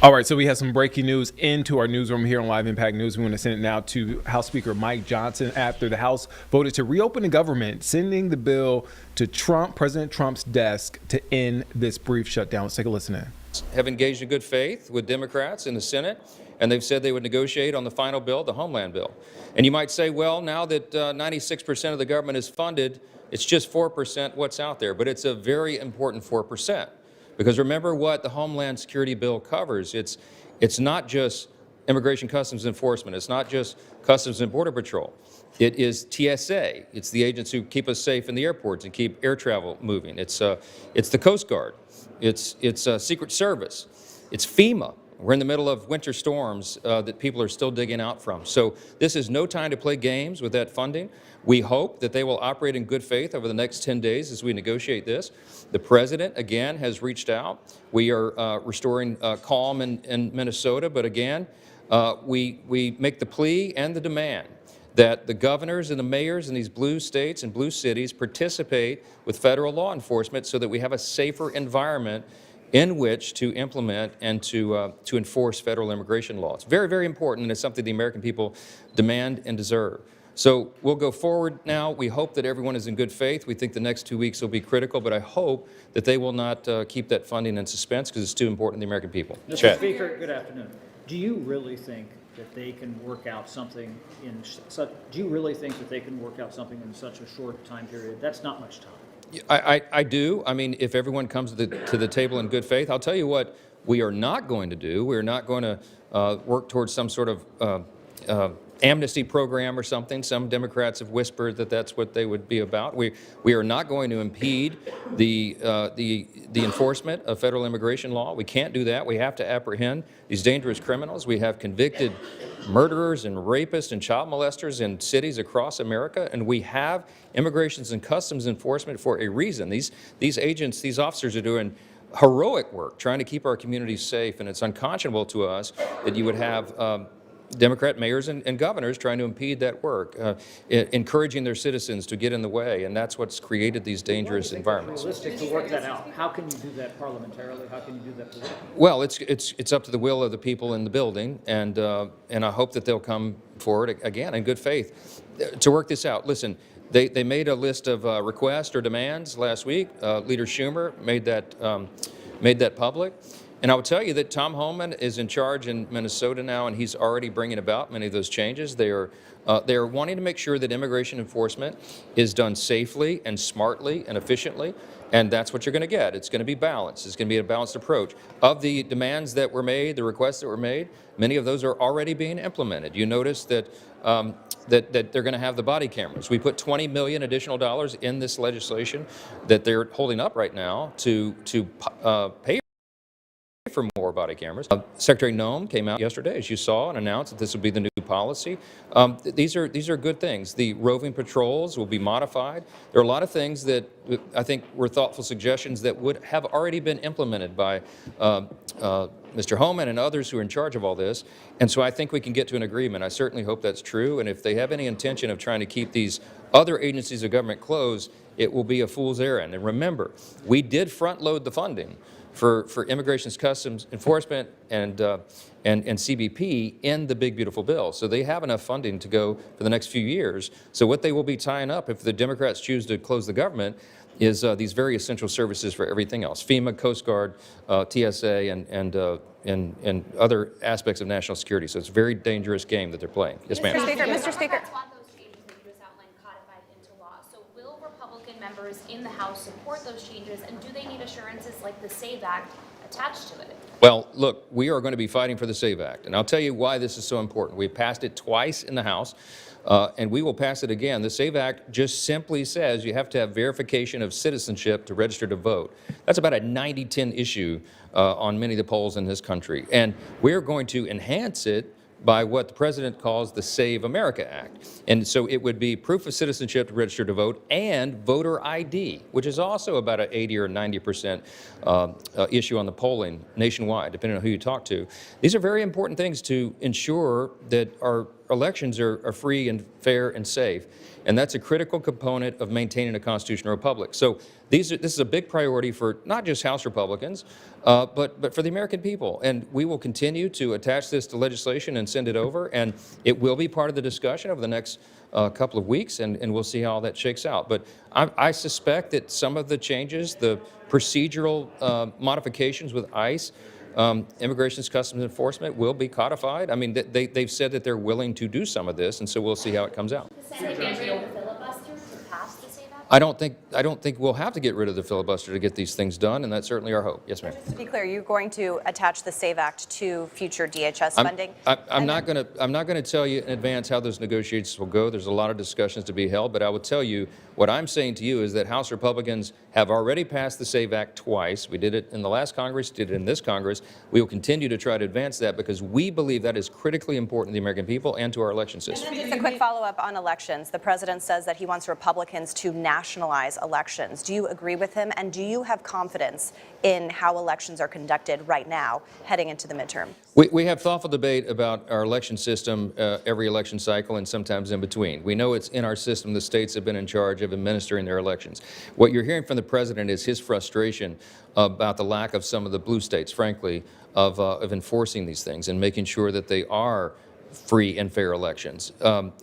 All right, so we have some breaking news into our newsroom here on Live Impact News. We want to send it now to House Speaker Mike Johnson after the House voted to reopen the government, sending the bill to President Trump's desk to end this brief shutdown. Let's take a listen in. Have engaged in good faith with Democrats in the Senate, and they've said they would negotiate on the final bill, the Homeland bill. And you might say, well, now that 96% of the government is funded, it's just 4% what's out there. But it's a very important 4%. Because remember what the Homeland Security bill covers. It's not just Immigration Customs Enforcement. It's not just Customs and Border Patrol. It is TSA. It's the agents who keep us safe in the airports and keep air travel moving. It's the Coast Guard. It's Secret Service. It's FEMA. We're in the middle of winter storms that people are still digging out from. So this is no time to play games with that funding. We hope that they will operate in good faith over the next 10 days as we negotiate this. The president, again, has reached out. We are restoring calm in Minnesota, but again, we make the plea and the demand that the governors and the mayors in these blue states and blue cities participate with federal law enforcement so that we have a safer environment in which to implement and to enforce federal immigration law. It's very, very important, and it's something the American people demand and deserve. So we'll go forward now. We hope that everyone is in good faith. We think the next 2 weeks will be critical, but I hope that they will not keep that funding in suspense because it's too important to the American people. Mr. Speaker, good afternoon. Do you really think that they can work out something in such? Do you really think that they can work out something in such a short time period? That's not much time. I do. I mean, if everyone comes to the table in good faith, I'll tell you what we are not going to do. We are not going to work towards some sort of amnesty program or something. Some Democrats have whispered that that's what they would be about. We are not going to impede the enforcement of federal immigration law. We can't do that. We have to apprehend these dangerous criminals. We have convicted murderers and rapists and child molesters in cities across America, and we have Immigration and Customs Enforcement for a reason. These agents, these officers are doing heroic work trying to keep our communities safe, and it's unconscionable to us that you would have Democrat mayors and governors trying to impede that work, encouraging their citizens to get in the way, and that's what's created these dangerous environments. It's realistic to work that out. How can you do that parliamentarily? How can you do that politically? Well, it's up to the will of the people in the building, and I hope that they'll come forward again in good faith to work this out. Listen, they made a list of requests or demands last week. Leader Schumer made that public. And I will tell you that Tom Homan is in charge in Minnesota now, and he's already bringing about many of those changes. They are wanting to make sure that immigration enforcement is done safely and smartly and efficiently, and that's what you're going to get. It's going to be balanced. It's going to be a balanced approach. Of the demands that were made, the requests that were made, many of those are already being implemented. You notice that that they're going to have the body cameras. We put $20 million additional dollars in this legislation that they're holding up right now to pay for more body cameras. Secretary Noem came out yesterday, as you saw, and announced that this will be the new policy. These are good things. The roving patrols will be modified. There are a lot of things that I think were thoughtful suggestions that would have already been implemented by Mr. Homan and others who are in charge of all this. And so I think we can get to an agreement. I certainly hope that's true. And if they have any intention of trying to keep these other agencies of government closed, it will be a fool's errand. And remember, we did front load the funding for Immigration Customs Enforcement and CBP in the big, beautiful bill. So they have enough funding to go for the next few years. So what they will be tying up if the Democrats choose to close the government is these very essential services for everything else: FEMA, Coast Guard, TSA, and other aspects of national security. So it's a very dangerous game that they're playing. Yes, ma'am. Mr. Speaker. Republican members in the House support those changes, and do they need assurances like the SAVE Act attached to it? Well, look, we are going to be fighting for the SAVE Act, and I'll tell you why this is so important. We've passed it twice in the House, and we will pass it again. The SAVE Act just simply says you have to have verification of citizenship to register to vote. That's about a 90-10 issue on many of the polls in this country, and we're going to enhance it by what the president calls the Save America Act. And so it would be proof of citizenship to register to vote and voter ID, which is also about an 80 or 90% issue on the polling nationwide, depending on who you talk to. These are very important things to ensure that our elections are free and fair and safe. And that's a critical component of maintaining a constitutional republic. So this is a big priority for not just House Republicans, but for the American people. And we will continue to attach this to legislation and send it over. And it will be part of the discussion over the next couple of weeks, and we'll see how that shakes out. But I suspect that some of the changes, the procedural modifications with ICE, Immigration Customs Enforcement, will be codified. I mean, they've said that they're willing to do some of this, and so we'll see how it comes out. The Senate get rid of the filibuster to pass the SAVE Act? I don't think we'll have to get rid of the filibuster to get these things done, and that's certainly our hope. Yes, ma'am. To be clear, you're going to attach the SAVE Act to future DHS funding? I'm not going to tell you in advance how those negotiations will go. There's a lot of discussions to be held, but I will tell you what I'm saying to you is that House Republicans have already passed the SAVE Act twice. We did it in the last Congress, did it in this Congress. We will continue to try to advance that because we believe that is critically important to the American people and to our election system. Just a quick follow-up on elections. The president says that he wants Republicans to nationalize elections. Do you agree with him? And do you have confidence in how elections are conducted right now, heading into the midterm? We have thoughtful debate about our election system every election cycle and sometimes in between. We know it's in our system. The states have been in charge of administering their elections. What you're hearing from the president is his frustration about the lack of some of the blue states, frankly, of enforcing these things and making sure that they are free and fair elections.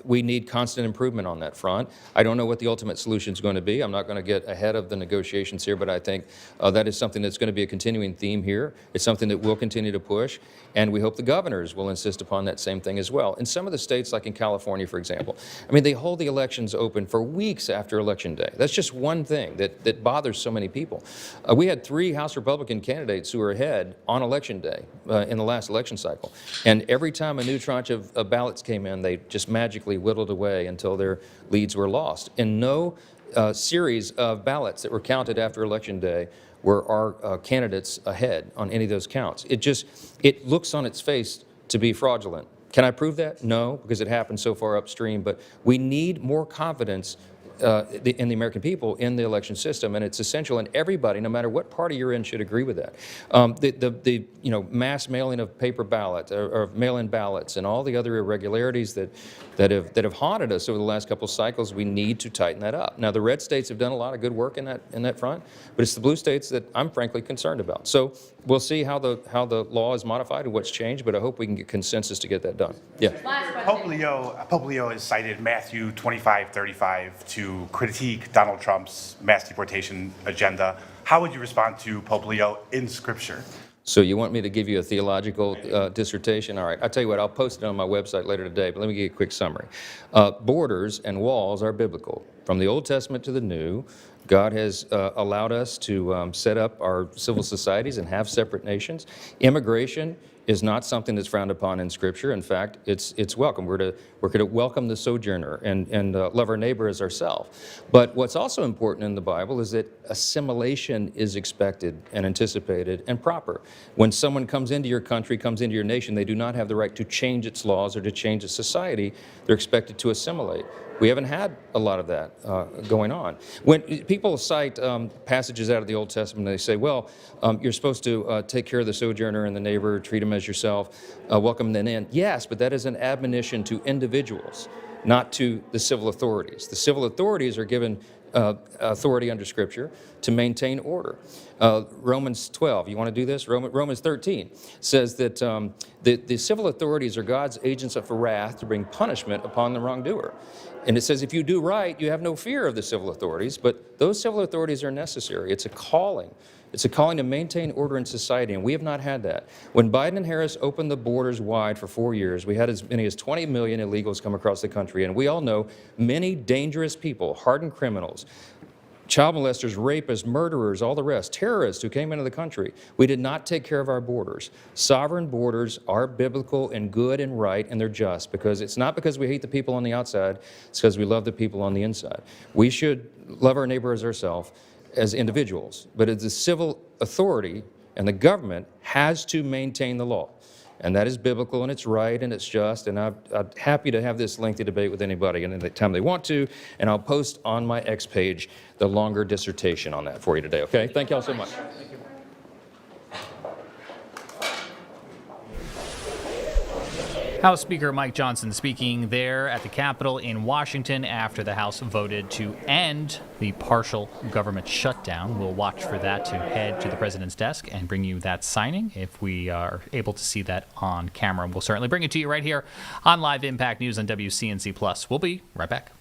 We need constant improvement on that front. I don't know what the ultimate solution is going to be. I'm not going to get ahead of the negotiations here, but I think that is something that's going to be a continuing theme here. It's something that we'll continue to push, and we hope the governors will insist upon that same thing as well. In some of the states, like in California, for example, I mean, they hold the elections open for weeks after Election Day. That's just one thing that bothers so many people. We had 3 House Republican candidates who were ahead on Election Day in the last election cycle, and every time a new tranche of ballots came in, they just magically whittled away until their leads were lost. In no series of ballots that were counted after Election Day were our candidates ahead on any of those counts. It looks on its face to be fraudulent. Can I prove that? No, because it happened so far upstream, but we need more confidence in the American people in the election system, and it's essential, and everybody, no matter what party you're in, should agree with that. The mass mailing of paper ballots or mail-in ballots and all the other irregularities that have haunted us over the last couple of cycles, we need to tighten that up. Now, the red states have done a lot of good work in that front, but it's the blue states that I'm frankly concerned about. So we'll see how the law is modified and what's changed, but I hope we can get consensus to get that done. Yeah. Pope Leo has cited Matthew 25:35 to critique Donald Trump's mass deportation agenda. How would you respond to Pope Leo in Scripture? So you want me to give you a theological dissertation? All right, I'll tell you what, I'll post it on my website later today, but let me give you a quick summary. Borders and walls are biblical. From the Old Testament to the New, God has allowed us to set up our civil societies and have separate nations. Immigration is not something that's frowned upon in Scripture. In fact, it's welcome. We're to welcome the sojourner and love our neighbor as ourselves. But what's also important in the Bible is that assimilation is expected and anticipated and proper. When someone comes into your country, comes into your nation, they do not have the right to change its laws or to change its society. They're expected to assimilate. We haven't had a lot of that going on. When people cite passages out of the Old Testament, they say, well, you're supposed to take care of the sojourner and the neighbor, treat them as yourself, welcome them in. Yes, but that is an admonition to individuals, not to the civil authorities. The civil authorities are given authority under Scripture to maintain order. Romans 12, you want to do this? Romans 13 says that the civil authorities are God's agents of wrath to bring punishment upon the wrongdoer. And it says if you do right, you have no fear of the civil authorities, but those civil authorities are necessary. It's a calling. It's a calling to maintain order in society, and we have not had that. When Biden and Harris opened the borders wide for 4 years, we had as many as 20 million illegals come across the country, and we all know many dangerous people, hardened criminals, child molesters, rapists, murderers, all the rest, terrorists who came into the country. We did not take care of our borders. Sovereign borders are biblical and good and right, and they're just, because it's not because we hate the people on the outside, it's because we love the people on the inside. We should love our neighbor as ourselves, as individuals, but as the civil authority and the government has to maintain the law. And that is biblical, and it's right, and it's just, and I'm happy to have this lengthy debate with anybody any time they want to, and I'll post on my X page the longer dissertation on that for you today, okay? Thank you all so much. House Speaker Mike Johnson speaking there at the Capitol in Washington after the House voted to end the partial government shutdown. We'll watch for that to head to the president's desk and bring you that signing if we are able to see that on camera. We'll certainly bring it to you right here on Live Impact News on WCNC Plus. We'll be right back.